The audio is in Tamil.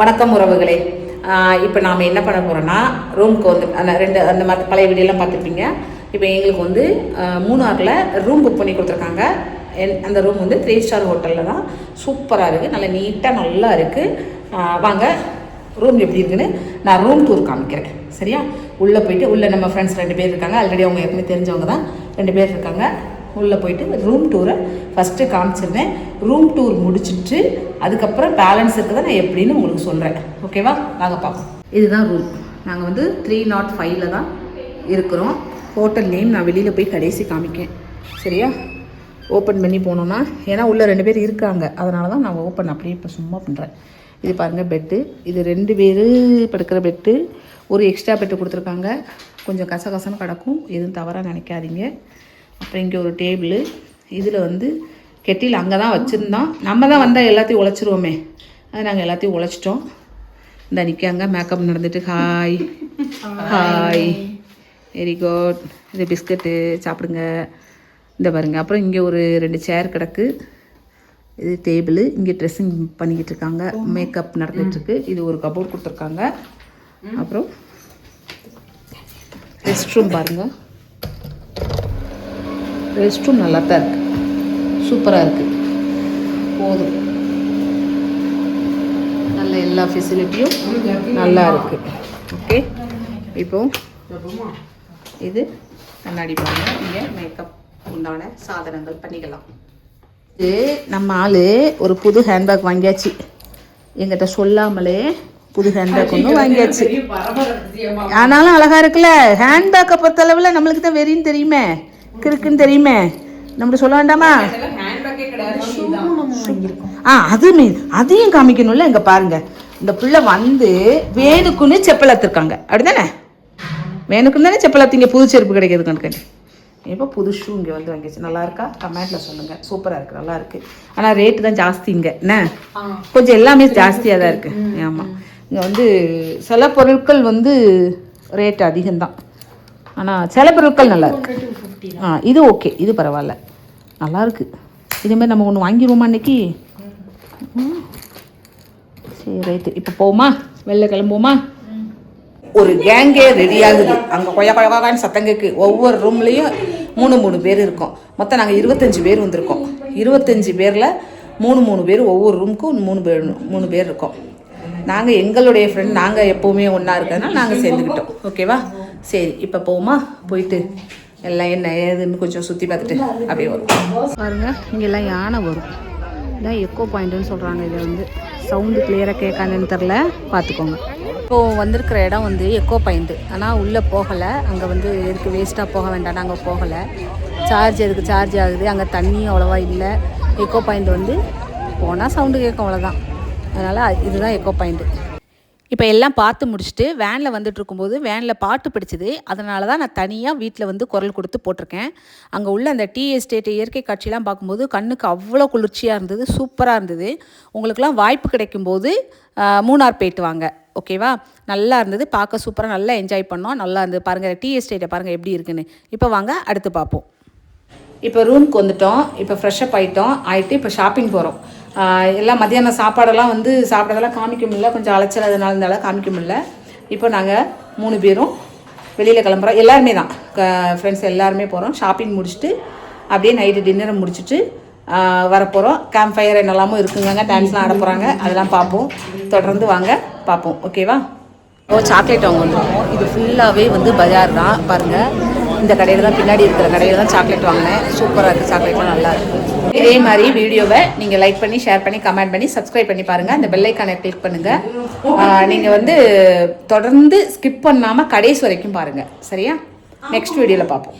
வணக்கம் உறவுகளே. இப்போ நாம் என்ன பண்ண போகிறோன்னா ரூமுக்கு வந்து அந்த மாதிரி பழைய வீடியோலாம் பார்த்துருப்பீங்க. இப்போ எங்களுக்கு வந்து மூணாரில் ரூம் புக் பண்ணி கொடுத்துருக்காங்க. அந்த ரூம் வந்து 3 ஸ்டார் ஹோட்டலில் தான். சூப்பராக இருக்குது, நல்லா நீட்டாக நல்லா இருக்குது. வாங்க ரூம் எப்படி இருக்குன்னு நான் ரூம் டூர் காமிக்கிறேன். சரியா? உள்ளே போயிட்டு உள்ளே நம்ம ஃப்ரெண்ட்ஸ் 2 பேர் இருக்காங்க. ஆல்ரெடி அவங்க ஏற்கனவே தெரிஞ்சவங்க தான். 2 பேர் இருக்காங்க. உள்ளே போயிட்டு ரூம் டூரை ஃபஸ்ட்டு காமிச்சிருந்தேன். ரூம் டூர் முடிச்சுட்டு அதுக்கப்புறம் பேலன்ஸ் இருக்குதை நான் எப்படின்னு உங்களுக்கு சொல்கிறேன். ஓகேவா? வாங்க பார்ப்போம். இதுதான் ரூம். நாங்கள் வந்து 305 தான் இருக்கிறோம். ஹோட்டல் நேம் நான் வெளியில் போய் கடைசி காமிக்கேன். சரியா? ஓப்பன் பண்ணி போனோன்னா, ஏன்னா உள்ளே 2 பேர் இருக்காங்க, அதனால தான் நான் ஓப்பன் அப்படியே இப்போ சும்மா பண்ணுறேன். இது பாருங்கள் பெட்டு. இது 2 பேர் படுக்கிற பெட்டு. ஒரு எக்ஸ்ட்ரா பெட்டு கொடுத்துருக்காங்க. கொஞ்சம் கசகசன்னு கிடக்கும், எதுவும் தவறாக நினைக்காதீங்க. அப்புறம் இங்கே ஒரு டேபிள். இதில் வந்து கெட்டில் அங்கே தான் வச்சுருந்தோம். நம்ம தான் வந்தால் எல்லாத்தையும் உழைச்சிருவோமே, அது நாங்கள் எல்லாத்தையும் உழைச்சிட்டோம். இந்த நிற்காங்க, மேக்கப் நடந்துட்டு. Hi hi, very good. இது பிஸ்கட்டு சாப்பிடுங்க. இந்த பாருங்கள். அப்புறம் இங்கே ஒரு 2 சேர் கிடக்கு. இது டேபிள். இங்கே ட்ரெஸ்ஸிங் பண்ணிக்கிட்டு இருக்காங்க, மேக்கப் நடந்துகிட்ருக்கு. இது ஒரு கபோர்ட் கொடுத்துருக்காங்க. அப்புறம் ரெஸ்ட் ரூம் பாருங்கள். ரெஸ்ட் ரூம் நல்லா தான் இருக்குது, சூப்பராக இருக்குது. போதும், நல்ல எல்லா ஃபெசிலிட்டியும் நல்லா இருக்குது. ஓகே, இப்போ இது கண்ணாடி பாருங்கள். இங்கே மேக்கப் உண்டான சாதனங்கள் பண்ணிக்கலாம். இது நம்ம ஆள் ஒரு புது ஹேண்ட்பேக் வாங்கியாச்சு. எங்கிட்ட சொல்லாமலே புது ஹேண்ட்பேக் ஒன்று வாங்கியாச்சு. ஆனாலும் அழகாக இருக்குல்ல. ஹேண்ட்பேக்கை பொறுத்தளவில் நம்மளுக்கு தான் வெறின்னு தெரியுமே, கிறுக்குன்னு தெரியுமே, நம்ம சொல்ல வேண்டாமா? அதையும் காமிக்கணும்ல. இங்கே பாருங்க, இந்த பிள்ளை வந்து வேணுக்குன்னு செப்பல் எடுத்துருக்காங்க. அப்படிதானே? வேணுக்குன்னு தானே செப்பல் எடுத்தீங்க. புது செருப்பு கிடைக்கிறது கணக்கு. இப்போ புது ஷூ இங்கே வந்து வாங்கிடுச்சு. நல்லா இருக்கா? கமெண்ட்டில் சொல்லுங்கள். சூப்பராக இருக்குது, நல்லா இருக்குது. ஆனால் ரேட்டு தான் ஜாஸ்தி இங்கே. என்ன கொஞ்சம் எல்லாமே ஜாஸ்தியாக தான் இருக்குது. ஆமாம், இங்கே வந்து சில பொருட்கள் வந்து ரேட் அதிகம்தான், ஆனால் சில பொருட்கள் நல்லா இருக்கு. இது ஓகே, இது பரவாயில்ல, நல்லாயிருக்கு. இதேமாதிரி நம்ம ஒன்று வாங்கிடுவோமா அன்னைக்கு? சரி, ரைட்டு. இப்போ போவோமா? வெளில கிளம்புவோமா? ஒரு கேங்கே ரெடி ஆகுது. அங்கே கொய்யான்னு சத்தம் கேட்கு. ஒவ்வொரு ரூம்லேயும் 3 பேர் இருக்கோம். மொத்தம் நாங்கள் 25 பேர் வந்திருக்கோம். 25 பேரில் 3 பேர் ஒவ்வொரு ரூமுக்கும் 3 பேர் இருக்கோம். நாங்கள் எங்களுடைய ஃப்ரெண்ட், நாங்கள் எப்போவுமே ஒன்றா இருக்கிறதுனால நாங்கள் சேர்ந்துக்கிட்டோம். ஓகேவா? சரி, இப்போ போவோமா? போயிட்டு எல்லாம் என்ன ஏதுன்னு கொஞ்சம் சுற்றி பார்த்துட்டு அப்படியே வரும். பாருங்கள், இங்கெல்லாம் யானை வரும். இதான் எக்கோ பாயிண்ட்டுன்னு சொல்கிறாங்க. இதை வந்து சவுண்டு கிளியராக கேட்காதுன்னு தெரில, பார்த்துக்கோங்க. இப்போது வந்திருக்கிற இடம் வந்து எக்கோ பாயிண்ட்டு. ஆனால் உள்ளே போகலை. அங்கே வந்து எதுக்கு வேஸ்ட்டாக போக வேண்டாம், நாங்கள் போகலை. எதுக்கு சார்ஜ் ஆகுது, அங்கே தண்ணியும் அவ்வளோவா இல்லை. எக்கோ பாயிண்ட் வந்து போனால் சவுண்டு கேட்கும், அவ்வளோதான். அதனால் இதுதான் எக்கோ பாயிண்ட்டு. இப்போ எல்லாம் பார்த்து முடிச்சுட்டு வேனில் வந்துட்டு இருக்கும்போது வேனில் பாட்டு பிடிச்சிது. அதனால தான் நான் தனியாக வீட்டில் வந்து குரல் கொடுத்து போட்டிருக்கேன். அங்கே உள்ள அந்த டீ எஸ்டேட் இயற்கை காட்சியெலாம் பார்க்கும்போது கண்ணுக்கு அவ்வளோ குளிர்ச்சியாக இருந்தது, சூப்பராக இருந்தது. உங்களுக்கெல்லாம் வாய்ப்பு கிடைக்கும்போது மூணார் போயிட்டு வாங்க. ஓகேவா? நல்லா இருந்தது, பார்க்க சூப்பராக, நல்லா என்ஜாய் பண்ணோம். நல்லா இருந்தது. பாருங்கள், டீ எஸ்டேட்டை பாருங்கள் எப்படி இருக்குன்னு. இப்போ வாங்க அடுத்து பார்ப்போம். இப்போ ரூமுக்கு வந்துட்டோம். இப்போ ஃப்ரெஷ்ஷப் ஆகிட்டு இப்போ ஷாப்பிங் போகிறோம். எல்லாம் மத்தியானம் சாப்பாடெல்லாம் வந்து சாப்பிட்றதெல்லாம் காமிக்க முடியல, கொஞ்சம் அலைச்சல் அதனால இருந்தாலும் காமிக்க முடியல. இப்போ நாங்கள் 3 பேரும் வெளியில் கிளம்புறோம். எல்லாருமே தான் ஃப்ரெண்ட்ஸ் எல்லாருமே போகிறோம். ஷாப்பிங் முடிச்சுட்டு அப்படியே நைட்டு டின்னரை முடிச்சுட்டு வரப்போகிறோம். கேம்ப் ஃபயர் என்னெல்லாமும் இருக்குங்க, டான்ஸ்லாம் ஆட போகிறாங்க, அதெல்லாம் பார்ப்போம். தொடர்ந்து வாங்க பார்ப்போம். ஓகேவா? சாக்லேட் வாங்க வந்துருக்கோம். இது ஃபுல்லாகவே வந்து பஜார் தான். பாருங்கள், இந்த கடையில் தான், பின்னாடி இருக்கிற கடையில் தான் சாக்லேட் வாங்கினேன். சூப்பராக இருக்குது, சாக்லேட்லாம் நல்லா இருக்குது. இதே மாதிரி வீடியோவை நீங்கள் லைக் பண்ணி, ஷேர் பண்ணி, கமெண்ட் பண்ணி, சப்ஸ்கிரைப் பண்ணி பாருங்கள். அந்த பெல் ஐக்கானை கிளிக் பண்ணுங்கள். நீங்கள் வந்து தொடர்ந்து ஸ்கிப் பண்ணாமல் கடைசி வரைக்கும் பாருங்கள். சரியா? நெக்ஸ்ட் வீடியோவில் பார்ப்போம்.